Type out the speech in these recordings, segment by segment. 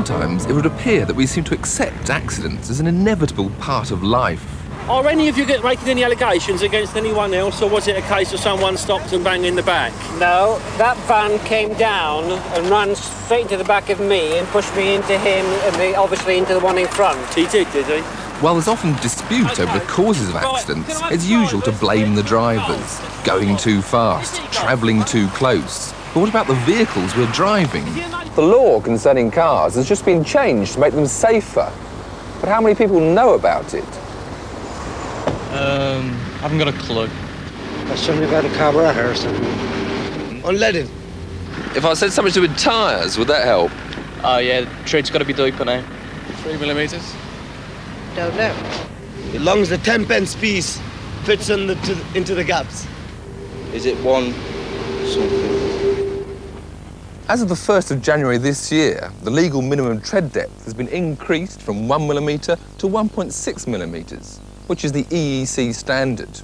sometimes it would appear that we seem to accept accidents as an inevitable part of life. Are any of you making any allegations against anyone else, or was it a case of someone stopped and banged in the back? No, that van came down and ran straight into the back of me and pushed me into him and obviously into the one in front. He did he? While there's often dispute over the causes of accidents, it's usual to blame the drivers. Going too fast, travelling too close. But what about the vehicles we're driving? The law concerning cars has just been changed to make them safer. But how many people know about it? I haven't got a clue. There's something about a carburetor or something. Unleaded. If I said something to do with tyres, would that help? Oh yeah, the tread's got to be deeper now. 3 millimetres. Don't know. As long as the 10p piece fits into the gaps. Is it one something? As of the 1st of January this year, the legal minimum tread depth has been increased from 1 millimetre to 1.6 millimetres, which is the EEC standard.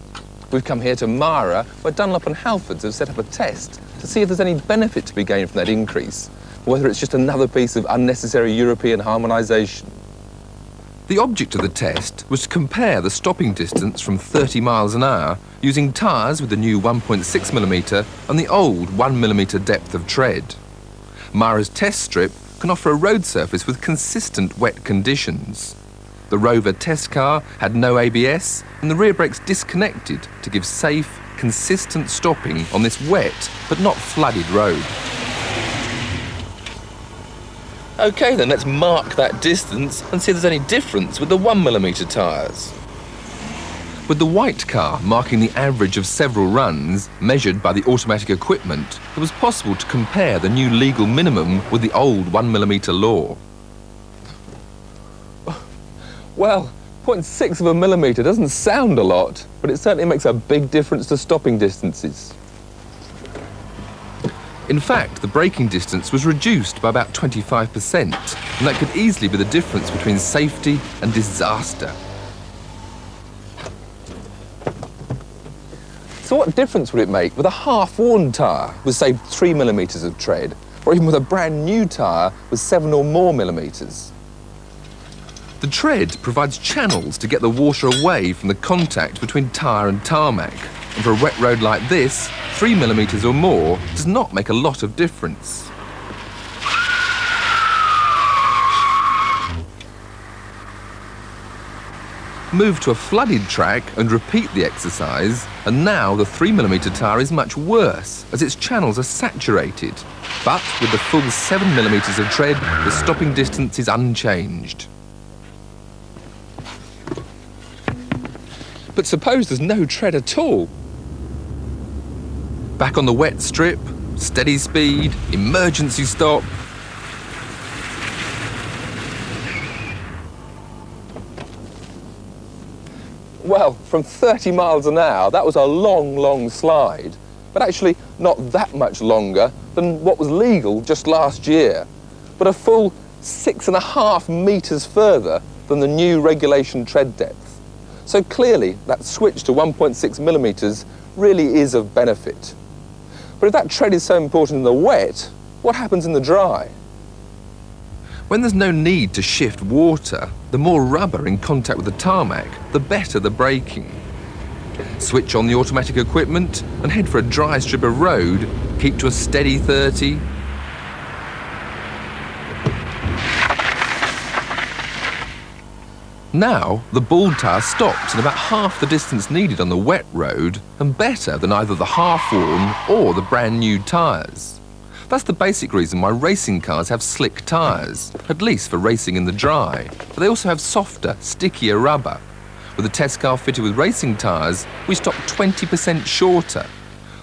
We've come here to Mara, where Dunlop and Halfords have set up a test to see if there's any benefit to be gained from that increase, or whether it's just another piece of unnecessary European harmonisation. The object of the test was to compare the stopping distance from 30 miles an hour using tyres with the new 1.6 millimetre and the old 1 millimetre depth of tread. Mara's test strip can offer a road surface with consistent wet conditions. The Rover test car had no ABS and the rear brakes disconnected to give safe, consistent stopping on this wet but not flooded road. OK then, let's mark that distance and see if there's any difference with the 1 millimetre tyres. With the white car marking the average of several runs, measured by the automatic equipment, it was possible to compare the new legal minimum with the old 1 millimetre law. Well, 0.6 of a millimetre doesn't sound a lot, but it certainly makes a big difference to stopping distances. In fact, the braking distance was reduced by about 25%, and that could easily be the difference between safety and disaster. So what difference would it make with a half-worn tyre with, say, 3 millimetres of tread, or even with a brand new tyre with 7 or more millimetres? The tread provides channels to get the water away from the contact between tyre and tarmac, and for a wet road like this, 3 millimetres or more does not make a lot of difference. Move to a flooded track and repeat the exercise, and now the 3 millimetre tyre is much worse, as its channels are saturated. But with the full 7 millimetres of tread, the stopping distance is unchanged. But suppose there's no tread at all? Back on the wet strip, steady speed, emergency stop. Well, from 30 miles an hour, that was a long, long slide, but actually not that much longer than what was legal just last year, but a full 6.5 metres further than the new regulation tread depth. So clearly, that switch to 1.6 millimetres really is of benefit. But if that tread is so important in the wet, what happens in the dry? When there's no need to shift water, the more rubber in contact with the tarmac, the better the braking. Switch on the automatic equipment and head for a dry strip of road, keep to a steady 30. Now, the bald tyre stops in about half the distance needed on the wet road and better than either the half-worn or the brand new tyres. That's the basic reason why racing cars have slick tyres, at least for racing in the dry, but they also have softer, stickier rubber. With a test car fitted with racing tyres, we stop 20% shorter.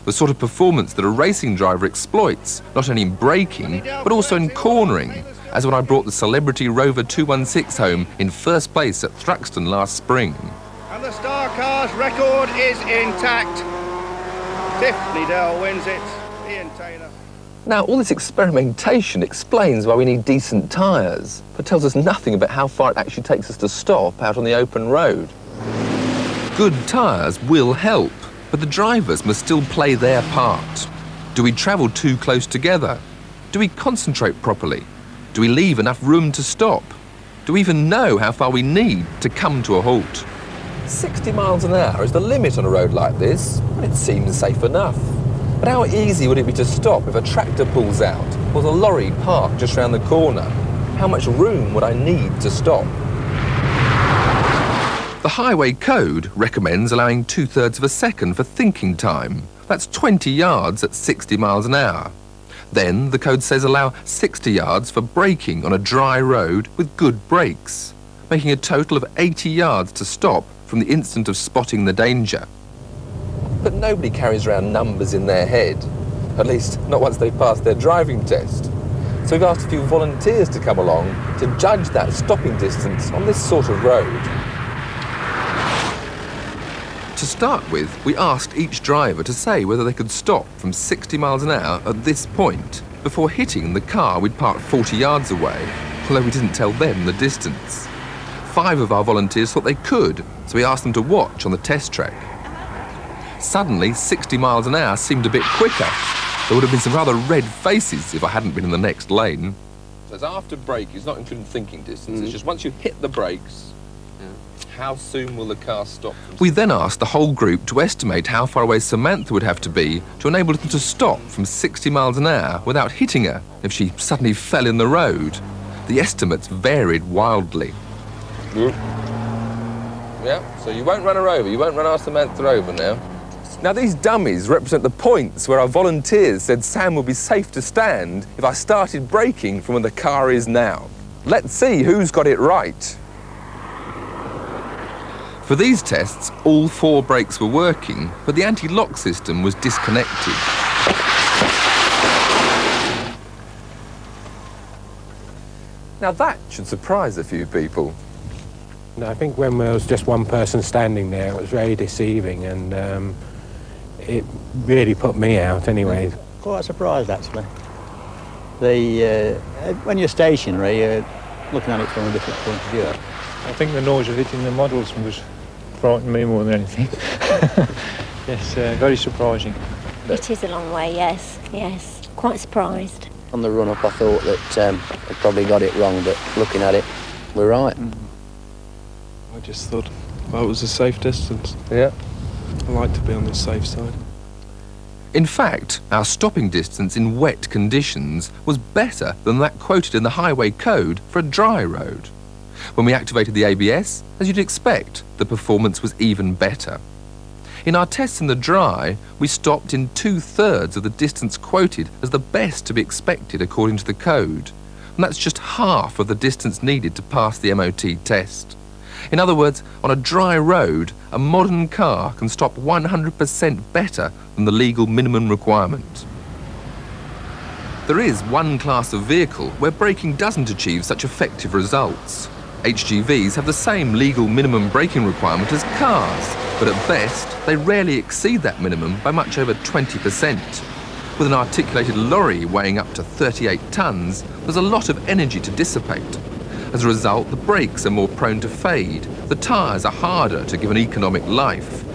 The sort of performance that a racing driver exploits, not only in braking, but also in cornering, as when I brought the celebrity Rover 216 home in first place at Thruxton last spring. And the Star Cars record is intact. Tiff Needell wins it. Ian Taylor. Now, all this experimentation explains why we need decent tyres, but tells us nothing about how far it actually takes us to stop out on the open road. Good tyres will help, but the drivers must still play their part. Do we travel too close together? Do we concentrate properly? Do Do we leave enough room to stop? Do we even know how far we need to come to a halt? 60 miles an hour is the limit on a road like this, and it seems safe enough. But how easy would it be to stop if a tractor pulls out, or the lorry parked just round the corner? How much room would I need to stop? The Highway Code recommends allowing 2/3 of a second for thinking time. That's 20 yards at 60 miles an hour. Then the code says allow 60 yards for braking on a dry road with good brakes, making a total of 80 yards to stop from the instant of spotting the danger. But nobody carries around numbers in their head, at least not once they've passed their driving test. So we've asked a few volunteers to come along to judge that stopping distance on this sort of road. To start with, we asked each driver to say whether they could stop from 60 miles an hour at this point before hitting the car we'd parked 40 yards away, although we didn't tell them the distance. 5 of our volunteers thought they could, so we asked them to watch on the test track. Suddenly, 60 miles an hour seemed a bit quicker. There would have been some rather red faces if I hadn't been in the next lane. So it's after brake, it's not including thinking distance, it's just once you hit the brakes, how soon will the car stop? We then asked the whole group to estimate how far away Samantha would have to be to enable them to stop from 60 miles an hour without hitting her if she suddenly fell in the road. The estimates varied wildly. Yeah, so you won't run her over, you won't run our Samantha over now. Now these dummies represent the points where our volunteers said Sam would be safe to stand if I started braking from where the car is now. Let's see who's got it right. For these tests, all 4 brakes were working, but the anti-lock system was disconnected. Now that should surprise a few people. I think when there was just one person standing there, it was very deceiving, and it really put me out anyway. Quite surprised, actually. When you're stationary, you're looking at it from a different point of view. I think the noise of hitting the models was frightened me more than anything. Yes, very surprising. It is a long way, yes, yes. Quite surprised. On the run-up, I thought that I probably got it wrong, but looking at it, we're right. I just thought, well, it was a safe distance. Yeah. I like to be on the safe side. In fact, our stopping distance in wet conditions was better than that quoted in the Highway Code for a dry road. When we activated the ABS, as you'd expect, the performance was even better. In our tests in the dry, we stopped in 2/3 of the distance quoted as the best to be expected according to the code, and that's just half of the distance needed to pass the MOT test. In other words, on a dry road, a modern car can stop 100% better than the legal minimum requirement. There is one class of vehicle where braking doesn't achieve such effective results. HGVs have the same legal minimum braking requirement as cars, but at best, they rarely exceed that minimum by much over 20%. With an articulated lorry weighing up to 38 tonnes, there's a lot of energy to dissipate. As a result, the brakes are more prone to fade, the tyres are harder to give an economic life,